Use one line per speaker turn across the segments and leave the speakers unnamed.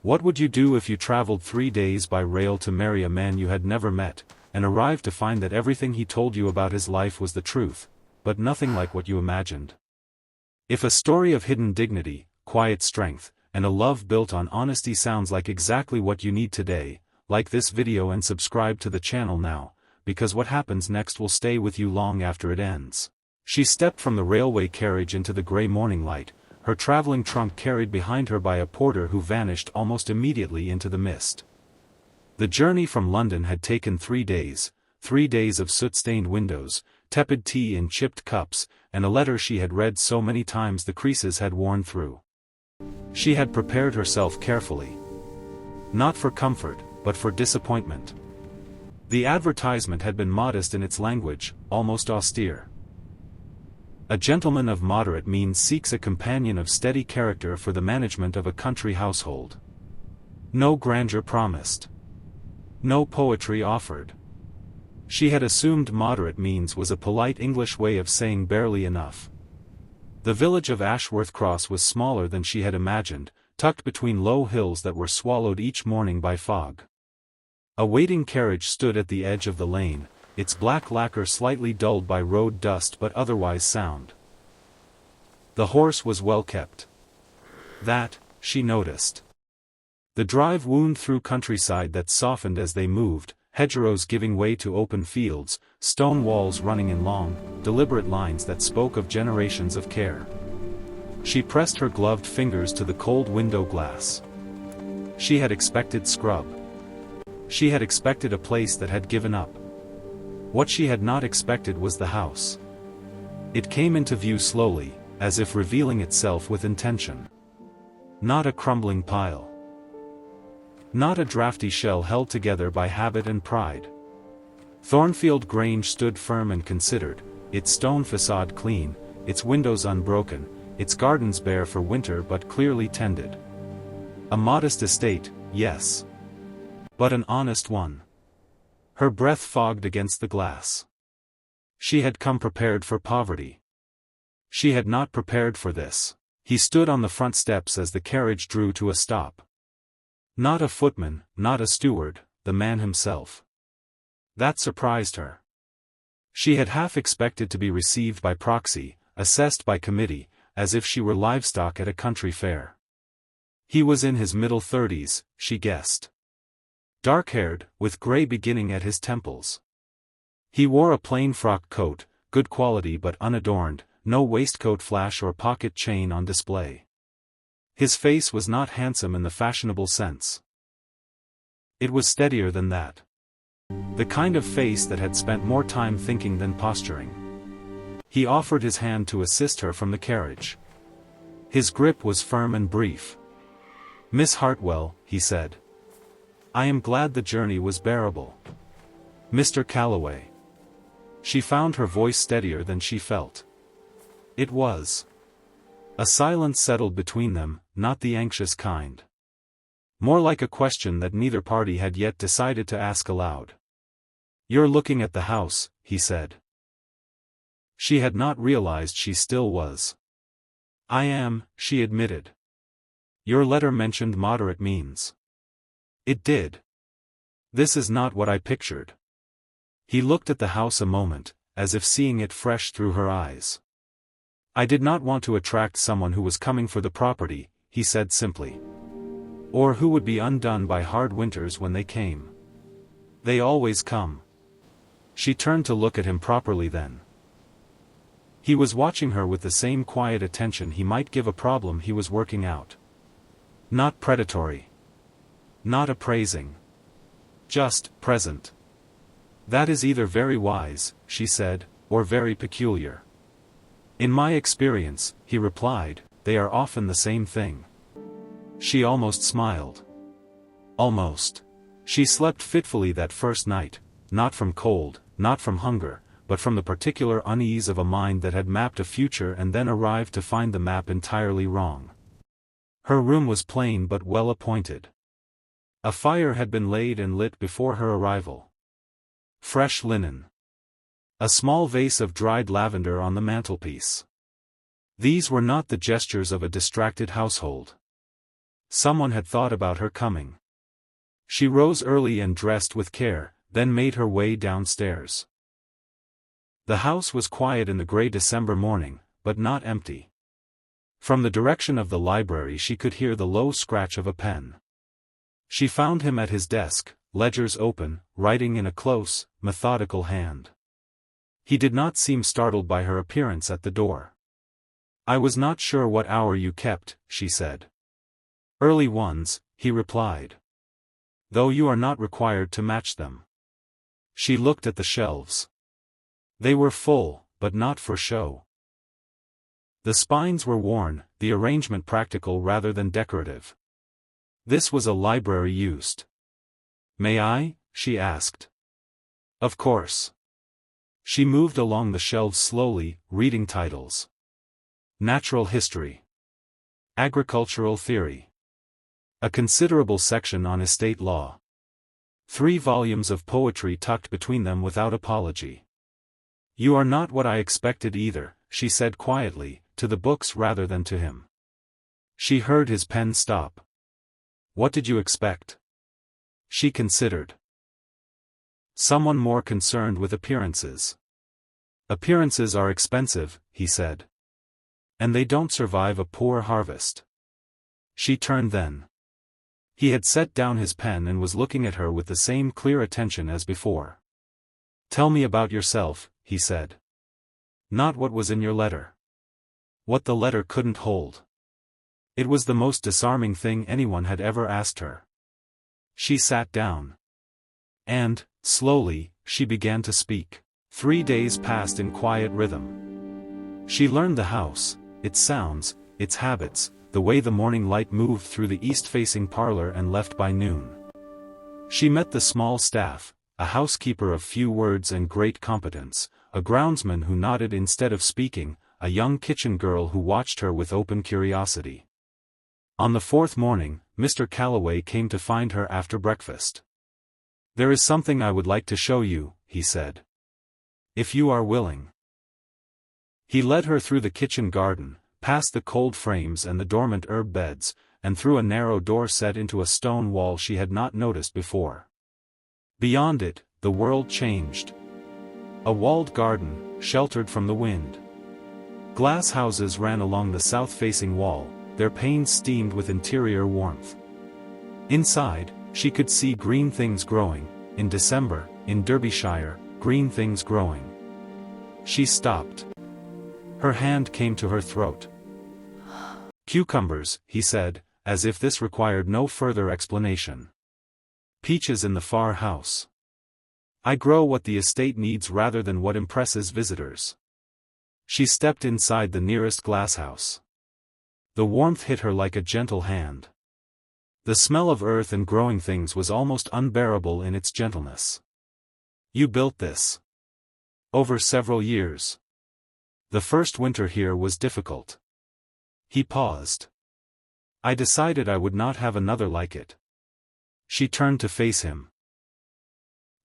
What would you do if you traveled 3 days by rail to marry a man you had never met, and arrived to find that everything he told you about his life was the truth, but nothing like what you imagined? If a story of hidden dignity, quiet strength, and a love built on honesty sounds like exactly what you need today, like this video and subscribe to the channel now, because what happens next will stay with you long after it ends. She stepped from the railway carriage into the grey morning light, her travelling trunk carried behind her by a porter who vanished almost immediately into the mist. The journey from London had taken 3 days, 3 days of soot-stained windows, tepid tea in chipped cups, and a letter she had read so many times the creases had worn through. She had prepared herself carefully. Not for comfort, but for disappointment. The advertisement had been modest in its language, almost austere. A gentleman of moderate means seeks a companion of steady character for the management of a country household. No grandeur promised. No poetry offered. She had assumed moderate means was a polite English way of saying barely enough. The village of Ashworth Cross was smaller than she had imagined, tucked between low hills that were swallowed each morning by fog. A waiting carriage stood at the edge of the lane, its black lacquer slightly dulled by road dust but otherwise sound. The horse was well kept. That, she noticed. The drive wound through countryside that softened as they moved, hedgerows giving way to open fields, stone walls running in long, deliberate lines that spoke of generations of care. She pressed her gloved fingers to the cold window glass. She had expected scrub. She had expected a place that had given up. What she had not expected was the house. It came into view slowly, as if revealing itself with intention. Not a crumbling pile. Not a drafty shell held together by habit and pride. Thornfield Grange stood firm and considered, its stone facade clean, its windows unbroken, its gardens bare for winter but clearly tended. A modest estate, yes. But an honest one. Her breath fogged against the glass. She had come prepared for poverty. She had not prepared for this. He stood on the front steps as the carriage drew to a stop. Not a footman, not a steward, the man himself. That surprised her. She had half expected to be received by proxy, assessed by committee, as if she were livestock at a country fair. He was in his middle 30s, she guessed. Dark-haired, with grey beginning at his temples. He wore a plain frock coat, good quality but unadorned, no waistcoat flash or pocket chain on display. His face was not handsome in the fashionable sense. It was steadier than that. The kind of face that had spent more time thinking than posturing. He offered his hand to assist her from the carriage. His grip was firm and brief. "Miss Hartwell," he said. "I am glad the journey was bearable. Mr. Calloway." She found her voice steadier than she felt. It was. A silence settled between them, not the anxious kind. More like a question that neither party had yet decided to ask aloud. "You're looking at the house," he said. She had not realized she still was. "I am," she admitted. "Your letter mentioned moderate means." "It did. This is not what I pictured." He looked at the house a moment, as if seeing it fresh through her eyes. "I did not want to attract someone who was coming for the property," he said simply. "Or who would be undone by hard winters when they came. They always come." She turned to look at him properly then. He was watching her with the same quiet attention he might give a problem he was working out. Not predatory. Not appraising. Just present. "That is either very wise," she said, "or very peculiar." "In my experience," he replied, "they are often the same thing." She almost smiled. Almost. She slept fitfully that first night, not from cold, not from hunger, but from the particular unease of a mind that had mapped a future and then arrived to find the map entirely wrong. Her room was plain but well appointed. A fire had been laid and lit before her arrival. Fresh linen. A small vase of dried lavender on the mantelpiece. These were not the gestures of a distracted household. Someone had thought about her coming. She rose early and dressed with care, then made her way downstairs. The house was quiet in the gray December morning, but not empty. From the direction of the library she could hear the low scratch of a pen. She found him at his desk, ledgers open, writing in a close, methodical hand. He did not seem startled by her appearance at the door. "I was not sure what hour you kept," she said. "Early ones," he replied. "Though you are not required to match them." She looked at the shelves. They were full, but not for show. The spines were worn, the arrangement practical rather than decorative. This was a library used. "May I?" she asked. "Of course." She moved along the shelves slowly, reading titles. Natural history. Agricultural theory. A considerable section on estate law. 3 volumes of poetry tucked between them without apology. "You are not what I expected either," she said quietly, to the books rather than to him. She heard his pen stop. "What did you expect?" She considered. "Someone more concerned with appearances." "Appearances are expensive," he said. "And they don't survive a poor harvest." She turned then. He had set down his pen and was looking at her with the same clear attention as before. "Tell me about yourself," he said. "Not what was in your letter. What the letter couldn't hold." It was the most disarming thing anyone had ever asked her. She sat down. And, slowly, she began to speak. 3 days passed in quiet rhythm. She learned the house, its sounds, its habits, the way the morning light moved through the east-facing parlor and left by noon. She met the small staff, a housekeeper of few words and great competence, a groundsman who nodded instead of speaking, a young kitchen girl who watched her with open curiosity. On the 4th morning, Mr. Calloway came to find her after breakfast. "There is something I would like to show you," he said. "If you are willing." He led her through the kitchen garden, past the cold frames and the dormant herb beds, and through a narrow door set into a stone wall she had not noticed before. Beyond it, the world changed. A walled garden, sheltered from the wind. Glass houses ran along the south-facing wall, their panes steamed with interior warmth. Inside, she could see green things growing. In December, in Derbyshire, green things growing. She stopped. Her hand came to her throat. "Cucumbers," he said, as if this required no further explanation. "Peaches in the far house. I grow what the estate needs rather than what impresses visitors." She stepped inside the nearest glasshouse. The warmth hit her like a gentle hand. The smell of earth and growing things was almost unbearable in its gentleness. "You built this?" "Over several years. The first winter here was difficult." He paused. "I decided I would not have another like it." She turned to face him.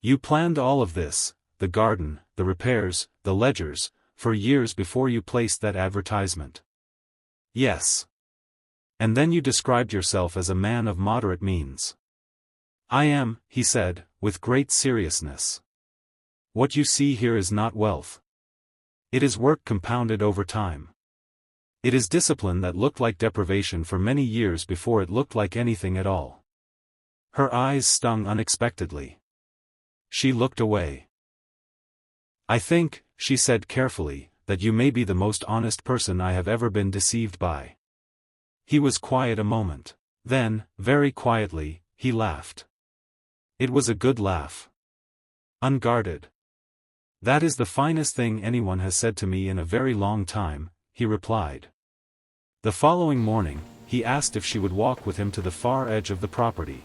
"You planned all of this, the garden, the repairs, the ledgers, for years before you placed that advertisement." "Yes. And then you described yourself as a man of moderate means." "I am," he said, with great seriousness. "What you see here is not wealth. It is work compounded over time. It is discipline that looked like deprivation for many years before it looked like anything at all." Her eyes stung unexpectedly. She looked away. "I think," she said carefully, "that you may be the most honest person I have ever been deceived by." He was quiet a moment. Then, very quietly, he laughed. It was a good laugh. Unguarded. "That is the finest thing anyone has said to me in a very long time," he replied. The following morning, he asked if she would walk with him to the far edge of the property.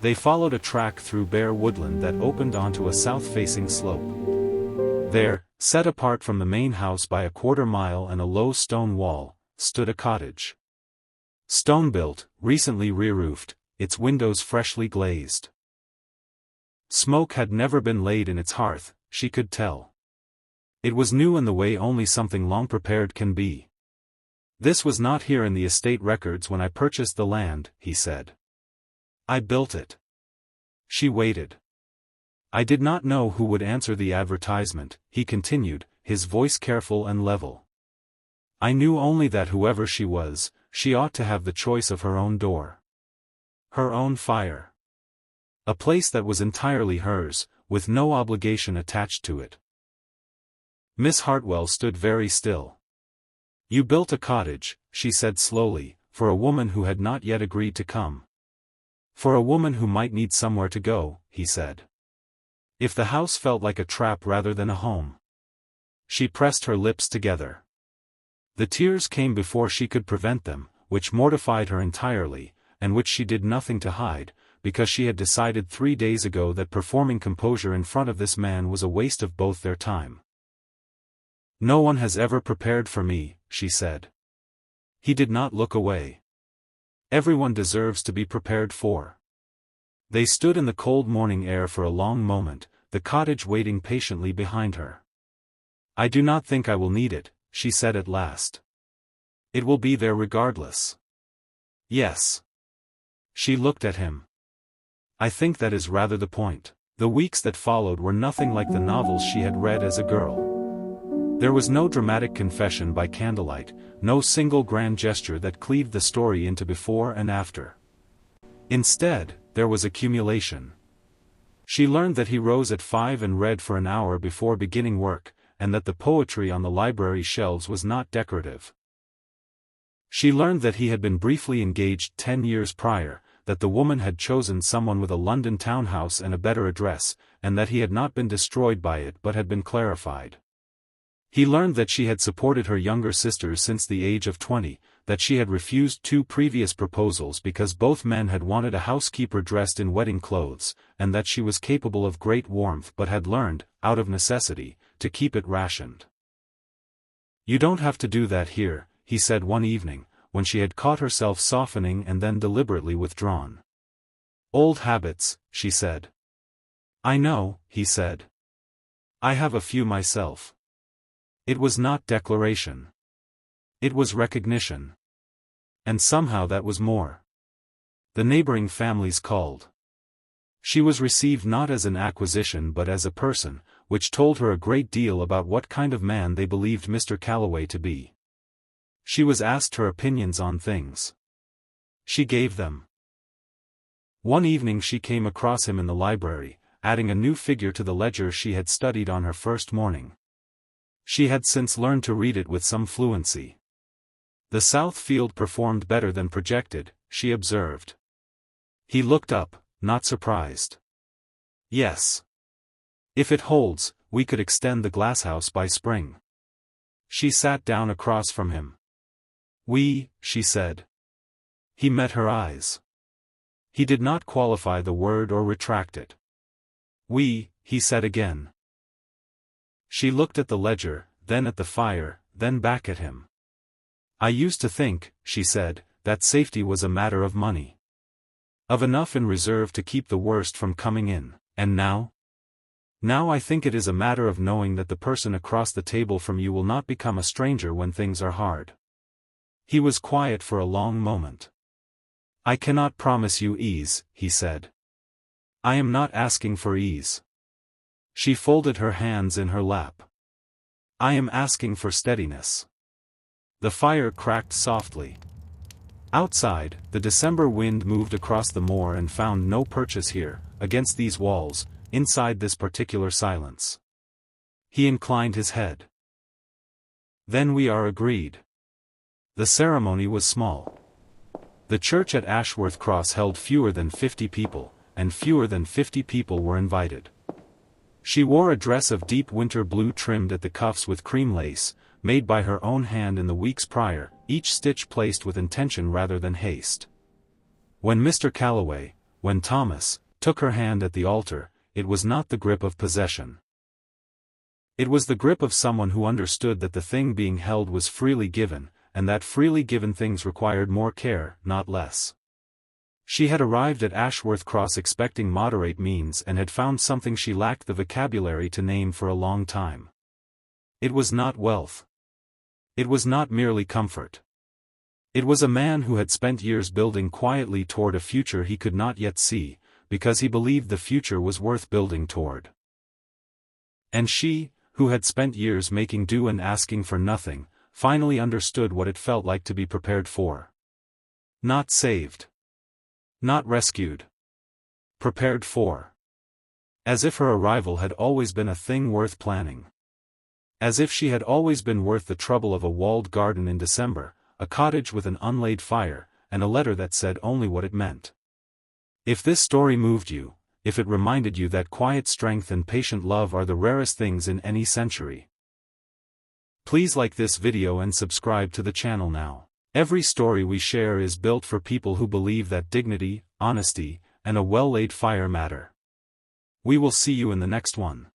They followed a track through bare woodland that opened onto a south-facing slope. There, set apart from the main house by a quarter-mile and a low stone wall, stood a cottage. Stone-built, recently re-roofed, its windows freshly glazed. Smoke had never been laid in its hearth, she could tell. It was new in the way only something long prepared can be. This was not here in the estate records when I purchased the land, he said. I built it. She waited. I did not know who would answer the advertisement, he continued, his voice careful and level. I knew only that whoever she was, she ought to have the choice of her own door. Her own fire. A place that was entirely hers, with no obligation attached to it. Miss Hartwell stood very still. You built a cottage, she said slowly, for a woman who had not yet agreed to come. For a woman who might need somewhere to go, he said. If the house felt like a trap rather than a home. She pressed her lips together. The tears came before she could prevent them, which mortified her entirely, and which she did nothing to hide, because she had decided 3 days ago that performing composure in front of this man was a waste of both their time. No one has ever prepared for me, she said. He did not look away. Everyone deserves to be prepared for. They stood in the cold morning air for a long moment, the cottage waiting patiently behind her. I do not think I will need it, she said at last. It will be there regardless. Yes. She looked at him. I think that is rather the point. The weeks that followed were nothing like the novels she had read as a girl. There was no dramatic confession by candlelight, no single grand gesture that cleaved the story into before and after. Instead, there was accumulation. She learned that he rose at 5 and read for an hour before beginning work, and that the poetry on the library shelves was not decorative. She learned that he had been briefly engaged 10 years prior, that the woman had chosen someone with a London townhouse and a better address, and that he had not been destroyed by it but had been clarified. He learned that she had supported her younger sisters since the age of 20, that she had refused 2 previous proposals because both men had wanted a housekeeper dressed in wedding clothes, and that she was capable of great warmth but had learned, out of necessity, to keep it rationed. You don't have to do that here, he said one evening, when she had caught herself softening and then deliberately withdrawn. Old habits, she said. I know, he said. I have a few myself. It was not declaration. It was recognition. And somehow that was more. The neighboring families called. She was received not as an acquisition but as a person, which told her a great deal about what kind of man they believed Mr. Calloway to be. She was asked her opinions on things. She gave them. One evening she came across him in the library, adding a new figure to the ledger she had studied on her first morning. She had since learned to read it with some fluency. The south field performed better than projected, she observed. He looked up, not surprised. Yes. If it holds, we could extend the glasshouse by spring. She sat down across from him. She said. He met her eyes. He did not qualify the word or retract it. He said again. She looked at the ledger, then at the fire, then back at him. I used to think, she said, that safety was a matter of money. Of enough in reserve to keep the worst from coming in, and now? Now I think it is a matter of knowing that the person across the table from you will not become a stranger when things are hard. He was quiet for a long moment. I cannot promise you ease, he said. I am not asking for ease. She folded her hands in her lap. I am asking for steadiness. The fire cracked softly. Outside, the December wind moved across the moor and found no purchase here, against these walls, inside this particular silence. He inclined his head. Then we are agreed. The ceremony was small. The church at Ashworth Cross held fewer than 50 people, and fewer than 50 people were invited. She wore a dress of deep winter blue trimmed at the cuffs with cream lace, made by her own hand in the weeks prior, each stitch placed with intention rather than haste. When Mr. Calloway, when Thomas, took her hand at the altar, it was not the grip of possession. It was the grip of someone who understood that the thing being held was freely given, and that freely given things required more care, not less. She had arrived at Ashworth Cross expecting moderate means and had found something she lacked the vocabulary to name for a long time. It was not wealth. It was not merely comfort. It was a man who had spent years building quietly toward a future he could not yet see, because he believed the future was worth building toward. And she, who had spent years making do and asking for nothing, finally understood what it felt like to be prepared for. Not saved. Not rescued. Prepared for. As if her arrival had always been a thing worth planning. As if she had always been worth the trouble of a walled garden in December, a cottage with an unlaid fire, and a letter that said only what it meant. If this story moved you, if it reminded you that quiet strength and patient love are the rarest things in any century, please like this video and subscribe to the channel now. Every story we share is built for people who believe that dignity, honesty, and a well-laid fire matter. We will see you in the next one.